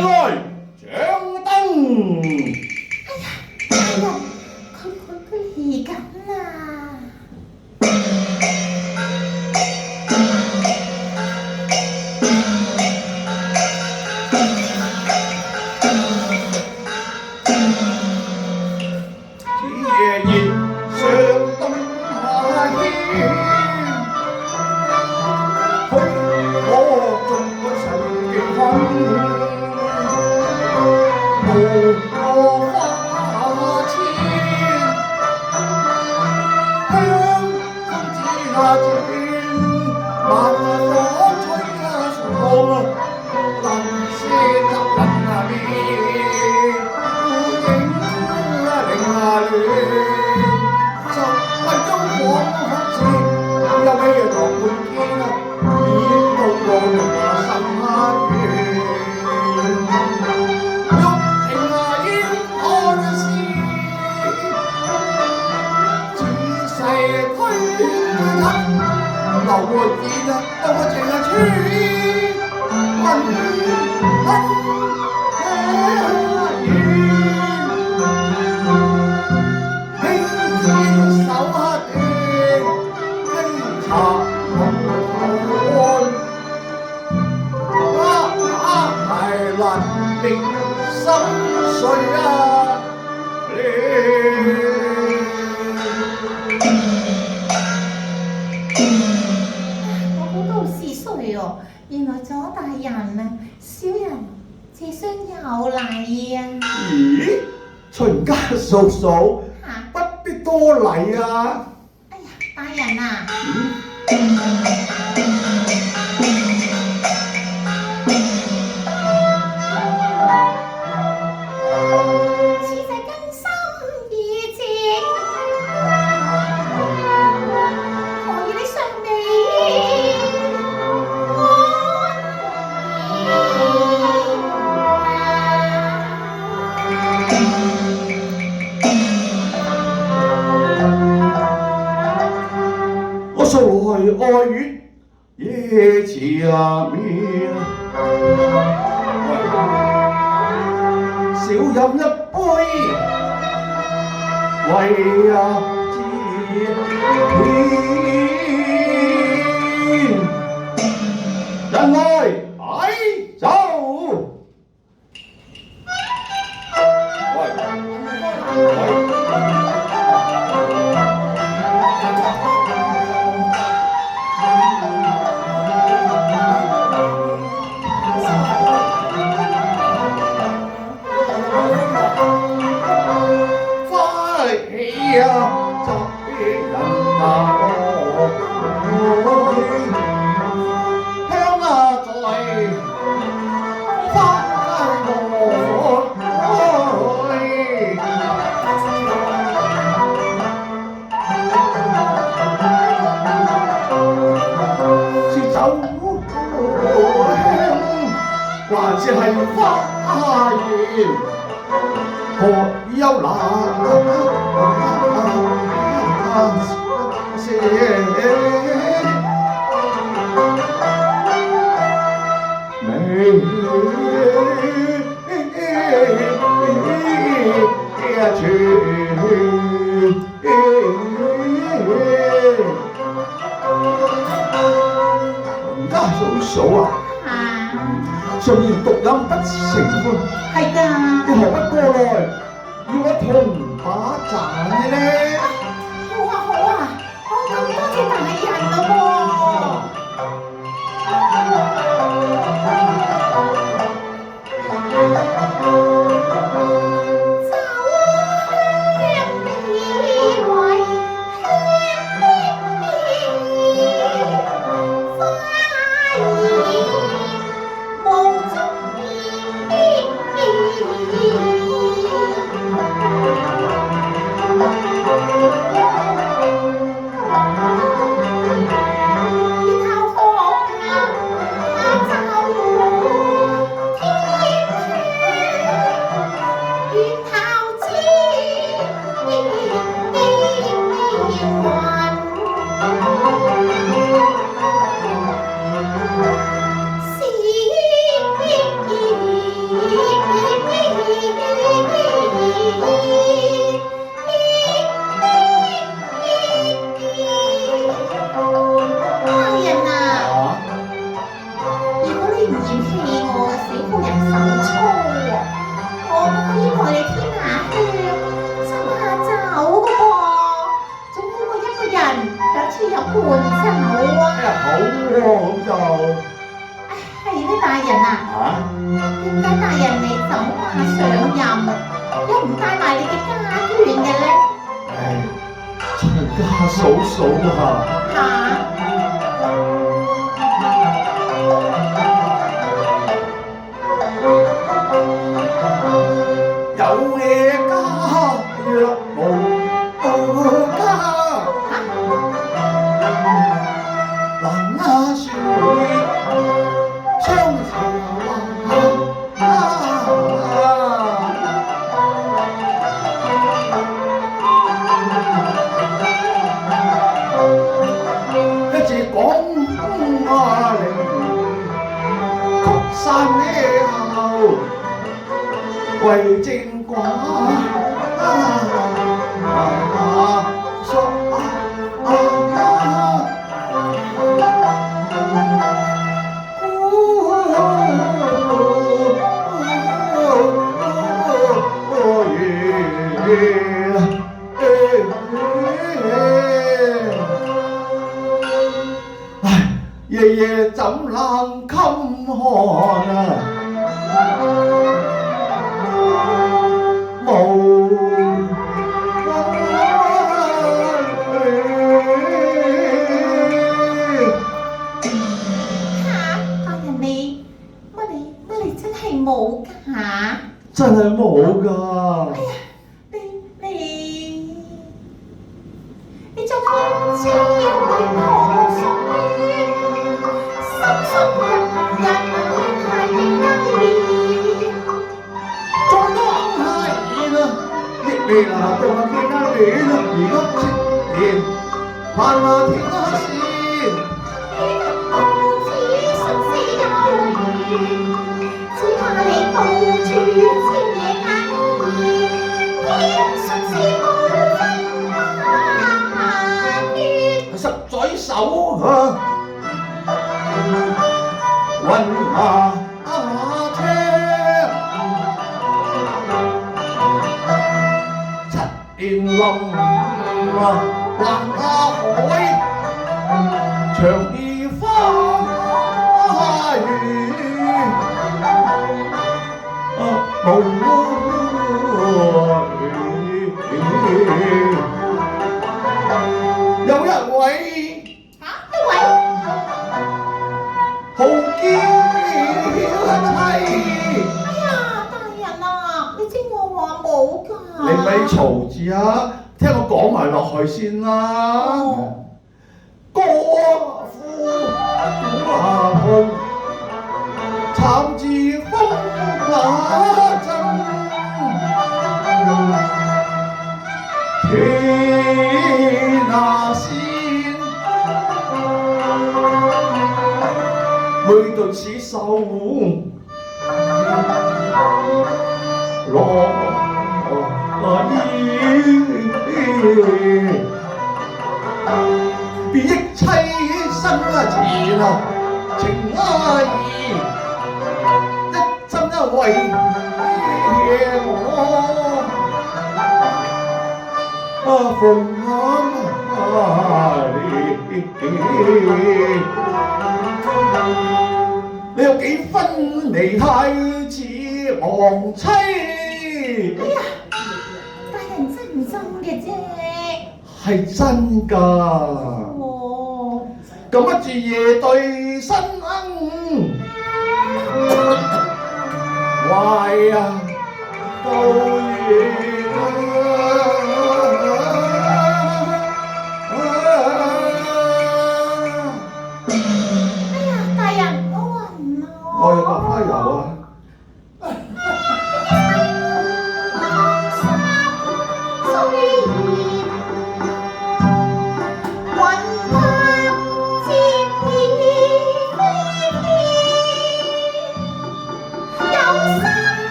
人來掌燈。大人，佢嚟緊啦！夜夜上東下牽，許我盡個神極恨，無個花千，香公子下轉，萬火吹上，臨舍執人面，孤影零下亂。有咩堂會見啊？已到過人話心黑願，玉庭下煙看事，仔細推測，留沒見啊，到我淨係穿令心碎啊！我估到是誰哦？原來左大人啊！小人這雙有禮啊！咦，秦家嫂嫂，不必多禮啊！哎呀，大人啊！素來愛月夜似面，少飲一杯，為自騙。人來擺酒。還是係花言，何憂那些？美家嫂嫂啊！雖然獨飲不成歡，係㗎，你何不過來與我同把盞呢？好啊好啊，我咁多謝大人咯喎！走馬上任，又唔帶埋你嘅家眷嘅咧？唉，真係家嫂嫂啊！有嘢家若無家，難那説相思一直講曲山了為正寡夜夜怎能襟看啊！無大人你乜你真係冇㗎？真係冇㗎。哎呀，你就天知為何屬於心中人人係你。再當係啦，亦未拿到見得面，而家直言盼那天線。到此生死有緣，只怕你到處朝夜眼兒，偏信是無分華月。實在手啊，雲下車，七年林橫海，長兒花雨，有一位好嬌妻。大人啊，你知我話冇㗎。你咪嘈字啊！聽我講埋落去先啦。歌夫古下去，慘自風那陣，天那線，每對此手落別憶妻身前情愛意，一針一為我奉你有幾分離太似亡妻？哎呀，大人真唔真嘅啫？係真㗎。哦，咁一字夜對新懷啊到夜哎呀，大人我暈啊！我有個花油啊！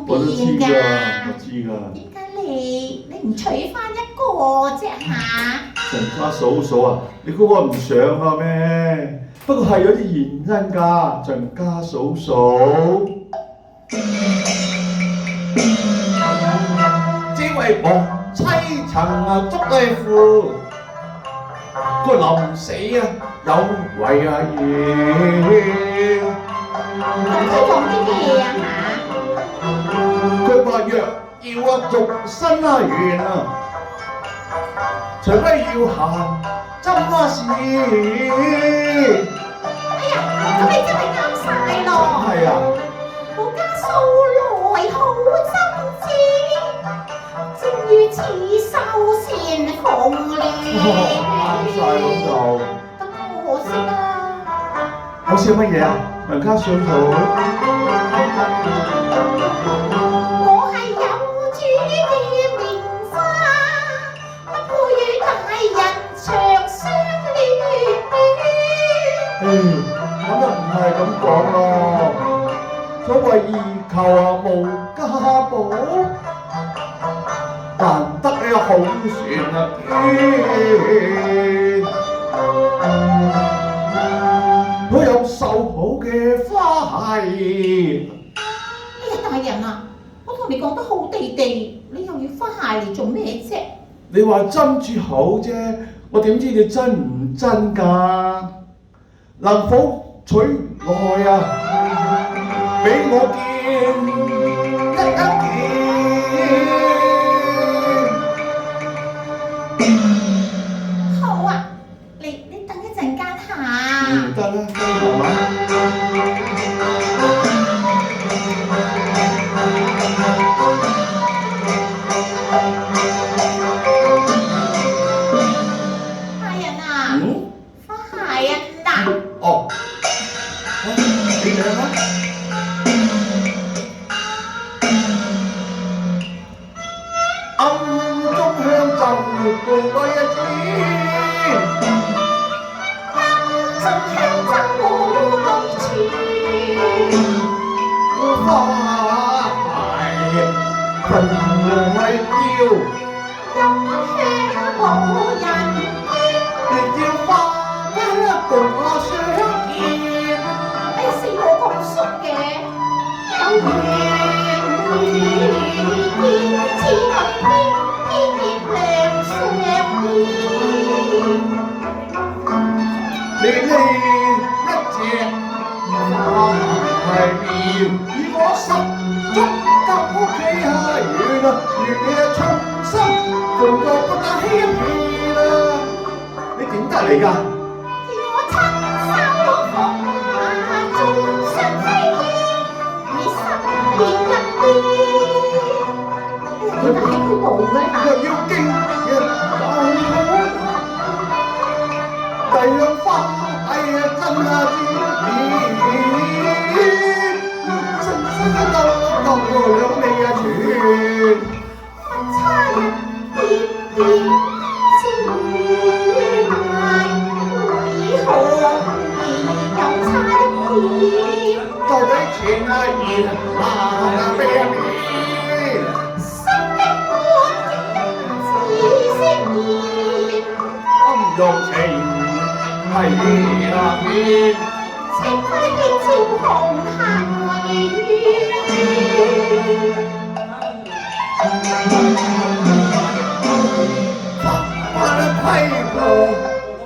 我都知㗎，我知㗎。點解你唔娶翻一個啫嚇？陳家嫂嫂啊，你估我唔想啊咩？不過係有啲原因㗎，陳家嫂嫂。為望妻曾啊捉你父，佢臨死啊有為啊言。咁佢講啲咩啊佢話若要啊續生啊緣啊，除非要行針啊事。哎呀，咁你真係啱晒咯！係啊，我家素來好真摯，正如刺繡線鳳亂。啱晒老豆。得我先啦。好笑乜嘢啊？文家嫂嫂。我係有主嘅棉花，不配與大人長相戀。咁就唔係咁講咯。所謂易求啊無家寶，難得呢好船啊見。我有秀好嘅花係。哎呀，大人啊，我同你講得好地地，你又要花鞋嚟做咩啫？你話針住好啫，我點知你真唔真㗎？能否取來啊？俾我見一見。好啊，你等一陣間下。得啦，慢慢。大人啊，花鞋啊嗱。哦，你嚟啦。暗中香贈共對一枝，中香爭我對處，花鞋分外嬌，香無人亦要花共我相見。哎死我咁熟嘅，有緣見，似雲天天月亮相依。你呢一隻花係面，與我十足夠企下遠啊，願你重新共個不打輕易啦。你點得嚟㗎？叫我親手捧下眾相飛於十年入邊。哎呀，點解喺佢度嘅嚇？若要經日就好，第兩花係真啊到兩味啊全。差一點點，先與大會好而又差一點。到底前啊言啊咩面？心的滿只識言，暗玉情係那邊。情快變朝紅杏雨。花規模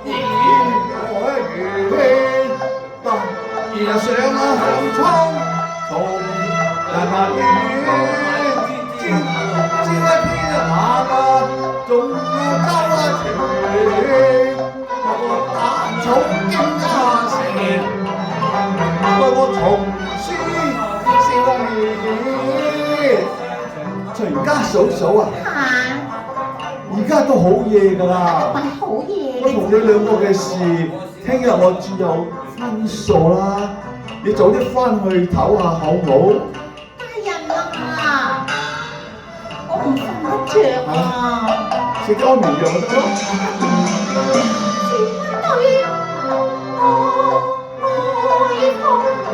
演我如戲，突然上啊向蒼從人啊遠，朝一天下啊仲要周啊全，我打草驚啊成，對我從書笑面，徐家嫂嫂啊！嚇，而家都好夜㗎啦，咪好嘢。我同你兩個嘅事，聽日我只有分數啦，你早啲翻去唞下好唔好？大人啊，我唔瞓得着啊。食啲安眠藥咪得咯。對我愛風兒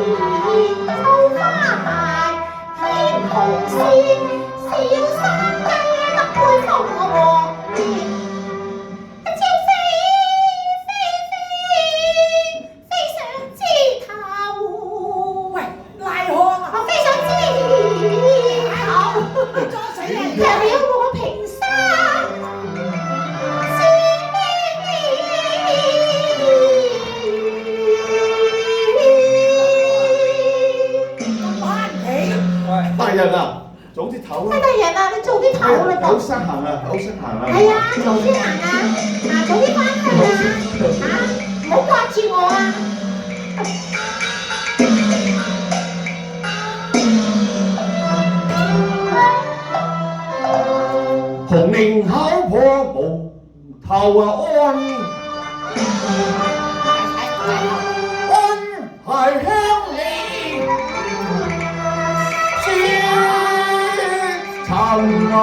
秋花鞋，牽紅線，小山雞得杯鳳凰面。一朝飛上枝頭。喂，賴我啊！我飛上枝頭，裝死人其實你都冇我平大人啊，早啲唞啦。大人啊，你早啲唞啦好噃。失衡啊，好失衡啊。係啊，早啲行啊，早啲翻去啊，唔好掛住我啊。紅蓮口破無頭啊安，安係鄉里先尋啊。